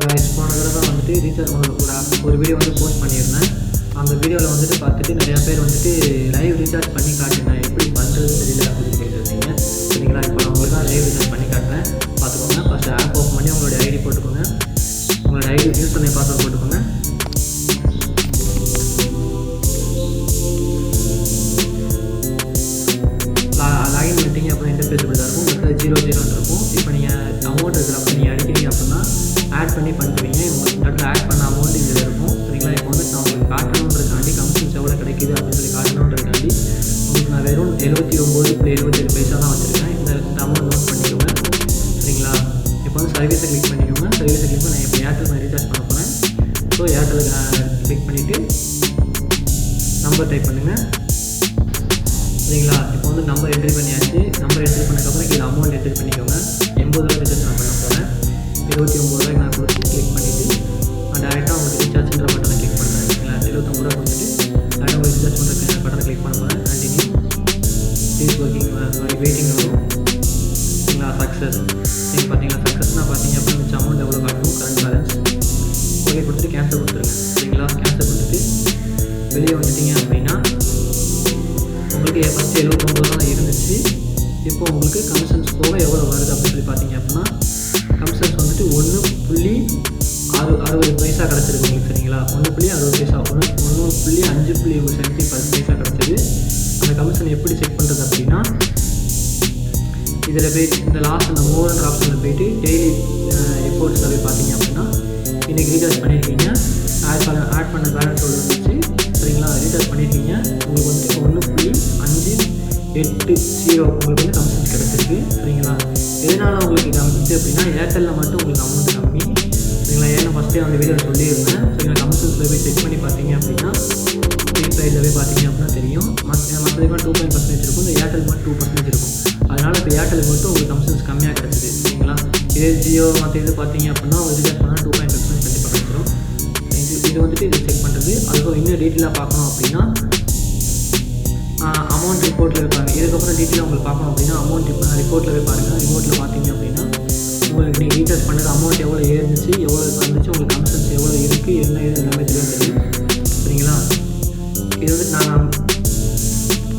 Guys போன தடவை வந்துட்டு ரீசார்ஜ் ஒரு வீடியோ வந்து போஸ்ட் பண்ணியிருந்தேன். அந்த வீடியோவில் வந்துட்டு பார்த்துட்டு நிறையா பேர் வந்துட்டு லைவ் ரீசார்ஜ் பண்ணி காட்டுங்க, எப்படி பண்ணுறதுன்னு தெரியல அப்படின்னு கேட்டிருந்தீங்க. சரிங்களா, இப்போ நான் உங்களுக்கு தான் லைவ் ரீசார்ஜ் பண்ணி காட்டுறேன், பார்த்துக்கோங்க. ஃபஸ்ட்டு ஆப் ஓப்பன் பண்ணி உங்களுடைய ஐடி போட்டுக்கோங்க, உங்களோட ஐடி யூஸ் பண்ணி பாஸ்வேர்ட் போட்டுக்கோங்க. லாகின் பண்ணிட்டீங்க அப்படின்னா இன்டர்ஃபேஸ் இப்படி தான் இருக்கும். உங்களுக்கு 00 இருக்கும். இப்போ நீங்கள் அமௌண்ட் இருக்கிற அப்போ நீங்கள் அடிக்கிறீங்க அப்படின்னா ஆட் பண்ணி பண்ணுவீங்க. உங்களுக்கு இந்த இடத்துல ஆட் பண்ண அமௌண்ட் இதில் இருக்கும். சரிங்களா, இப்போ வந்து நான் உங்களுக்கு காட்டணுன்றதுக்காண்டி கமிஷன்ஸ் எவ்வளோ கிடைக்குது அப்படின்னு சொல்லி காட்டணுன்றதுக்காண்டி உங்களுக்கு நான் வெறும் 79.77 பைசா தான் வச்சுருக்கேன். இந்த அமௌண்ட் நோட் பண்ணிக்கோங்க. சரிங்களா, இப்போ வந்து சர்வீஸை கிளிக் பண்ணிக்கோங்க. சர்வீஸை கிளிக் பண்ணி இப்போ ஏர்டெல் நான் ரீசார்ஜ் பண்ண போகிறேன். ஸோ ஏர்டெலுக்கு நான் கிளிக் பண்ணிவிட்டு நம்பர் டைப் பண்ணுங்கள். சரிங்களா, இப்போ வந்து நம்பர் என்ட்ரி பண்ணியாச்சு. நம்பர் என்ட்ரி பண்ணதுக்கப்புறம் கீழே அமௌண்ட் என்ட்ரி பண்ணிக்கோங்க. 80 ரூபா ரீசார்ஜ் நான் பண்ண போகிறேன். 29 ரூபாய்க்கு நான் கொடுத்து கிளிக் பண்ணிவிட்டு நான் டேரெக்டாக உங்களுக்கு ரீசார்ஜ்ன்ற பட்டனை கிளிக் பண்ணுறேன். சரிங்களா, 79 ரூபா கொடுத்துட்டு டேரெக்டாக உங்களுக்கு ரீசார்ஜ் பண்ணுற பட்டனை கிளிக் பண்ண போகிறேன். கண்டினியூ ப்ளீஸ் ஒர்க்கிங் வெயிட்டிங் வரும். சரிங்களா, சக்ஸஸ். நீங்கள் பார்த்தீங்களா, சக்ஸஸ்னால் பார்த்தீங்க அப்படின்னா மிச்ச அமௌண்ட் எவ்வளோ காட்டும், கரண்ட் பேலன்ஸ். ஓகே கொடுத்துட்டு கேன்சல் கொடுத்துருங்க. சரிங்களா, கேன்சல் கொடுத்துட்டு வெளியே வந்துட்டீங்க அப்படின்னா உங்களுக்கு ஃபஸ்ட்டு 79 தான் இருந்துச்சு. இப்போ உங்களுக்கு கமிஷன்ஸ் போக எவ்வளோ வருது அப்படின்னு சொல்லி பார்த்தீங்க அப்படின்னா கமிஷன்ஸ் வந்துட்டு 1.60 பைசா கிடச்சிருக்கு உங்களுக்கு. சரிங்களா, 1.60 பைசா 1.5 பைசா கிடச்சிது. அந்த கமிஷன் எப்படி செக் பண்ணுறது அப்படின்னா இதில் போய் இந்த லாஸ்ட் அந்த மோர்ன்ற ஆப்ஷனில் போய்ட்டு டெய்லி ரிப்போர்ட்ஸில் போய் பார்த்தீங்க அப்படின்னா இன்றைக்கி ரீசார்ஜ் பண்ணியிருக்கீங்க, ஆட் பண்ண பேலன்ஸ் எவ்வளோ இருந்துச்சு. சரிங்களா, ரீசார்ஜ் பண்ணியிருக்கீங்க, உங்களுக்கு வந்து 1.580 உங்களுக்கு வந்து கமிஷன்ஸ் கிடச்சிருக்கு. சரிங்களா, எதனால் உங்களுக்கு கமிச்சு அப்படின்னா ஏர்டெல்லில் மட்டும் உங்களுக்கு அமௌண்ட் கம்மி. சரிங்களா, ஏன்னா ஃபஸ்ட்டே அந்த வீடியோ சொல்லியிருந்தேன். சரிங்களா, கமிஷன்ஸில் போய் செக் பண்ணி பார்த்தீங்க அப்படின்னா ப்ரீபெய்டில் போய் பார்த்தீங்க அப்படின்னா தெரியும். மற்றதுக்கு 2% இருக்கும், இந்த ஏர்டெல் மட்டும் 2% இருக்கும். அதனால் இப்போ ஏர்டெலுக்கு மட்டும் உங்களுக்கு கமிஷன்ஸ் கம்மியாக கிடச்சிது. சரிங்களா, இதே ஜியோ மற்ற இது பார்த்தீங்க அப்படின்னா ஒரு ரீசார்ஜ் பண்ணால் 2.5% கண்டிப்பாக கிடச்சிடும். இது வந்துட்டு இது செக் பண்ணுறது. அதுக்கும் இன்னும் டீட்டெயிலாக பார்க்கணும் அப்படின்னா அமௌண்ட் ரிப்போர்ட்டில் இருப்பாங்க. இதுக்கப்புறம் டீட்டெயிலாக உங்களுக்கு பார்க்கணும் அப்படின்னா அமௌண்ட் ரிப்போர்ட்டில் போய் பாருங்கள். ரிப்போர்ட்டில் பார்த்தீங்க அப்படின்னா உங்களுக்கு நீங்கள் ரீசார்ஜ் பண்ணது அமௌண்ட் எவ்வளோ ஏறிச்சு, எவ்வளோ வந்துச்சு, உங்களுக்கு கமிஷன்ஸ் எவ்வளோ இருக்குது, என்ன இது எல்லாமே தெரியும். சரிங்களா, இது வந்து நான்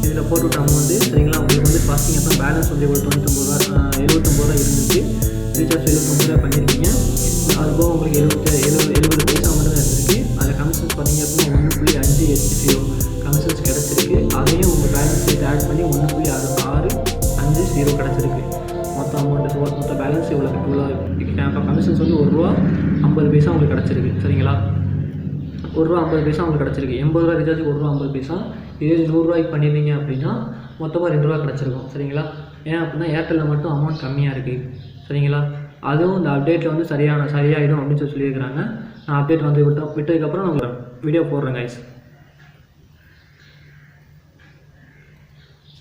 இதில் போட்டுவிட்ட அமௌண்ட்டு. சரிங்களா, உங்களுக்கு வந்து பார்த்தீங்க அப்படின்னா பேலன்ஸ் வந்து எவ்வளோ 79 ரூபா 79 ரூபா இருந்துச்சு. ரீசார்ஜ் 79 ரூபா பண்ணியிருக்கீங்க. அதுபோக உங்களுக்கு 70 பைசா மட்டும் தான் இருந்திருக்கு. அதில் கமிஷன்ஸ் பார்த்தீங்க அப்படின்னா 1.580 கமிஷன்ஸ் கிடச்சிருக்கு. அதையும் உங்கள் பேலன்ஸ் ரேட் ஆட் பண்ணி 1.650 கிடச்சிருக்கு. மொத்த அமௌண்ட்டு மொத்த பேலன்ஸ் இவ்வளோ இப்போ கமிஷன்ஸ் வந்து ₹1.50 உங்களுக்கு கிடச்சிருக்கு. சரிங்களா, ₹1.50 உங்களுக்கு கிடச்சிருக்கு. 80 ரூபா ரீசார்ஜுக்கு ₹1.50. இதே 100 ரூபாய்க்கு பண்ணியிருந்தீங்க அப்படின்னா மொத்தமாக ₹2 கிடச்சிருக்கும். சரிங்களா, ஏன் அப்படின்னா ஏர்டெல்லில் மட்டும் அமௌண்ட் கம்மியாக இருக்குது. சரிங்களா, அதுவும் இந்த அப்டேட்டில் வந்து சரியாகிடும் அப்படின்னு சொல்லியிருக்கிறாங்க. நான் அப்டேட் வந்து விட்டதுக்கப்புறம் நான் உங்களுக்கு வீடியோ போடுறேன் கைஸ்.